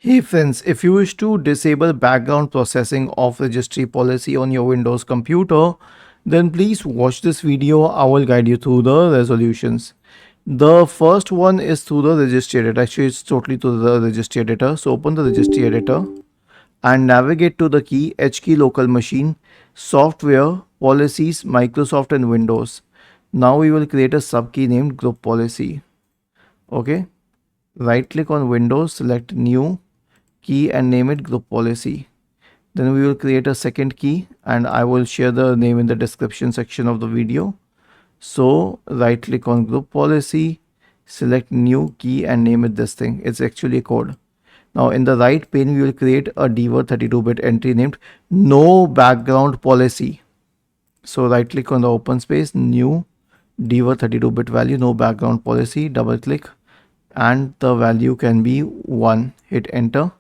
Hey friends, if you wish to disable background processing of registry policy on your Windows computer, then please watch this video. I will guide you through the resolutions. The first one is through the registry editor. Actually, it's totally to the registry editor. So open the registry editor and navigate to the key H key local machine, software, policies, Microsoft and Windows. Now we will create a subkey named group policy. Okay. Right click on Windows, select new key and name it group policy. Then we will create a second key and I will share the name in the description section of the video. So right click on group policy, select new key and name it this thing. It's actually a code. Now in the right pane we will create a dword 32-bit entry named no background policy. So right click on the open space, new dword 32-bit value, no background policy, double click and the value can be 1. Hit enter.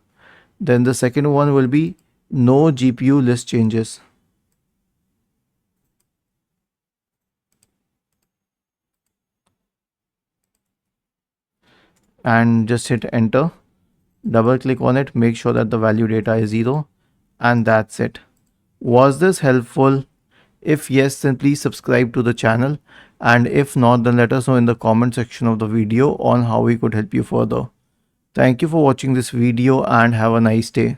Then the second one will be no GPU list changes. And just hit enter. Double click on it, make sure that the value data is 0, and that's it. Was this helpful? If yes, then please subscribe to the channel, and if not, then let us know in the comment section of the video on how we could help you further. Thank you for watching this video and have a nice day.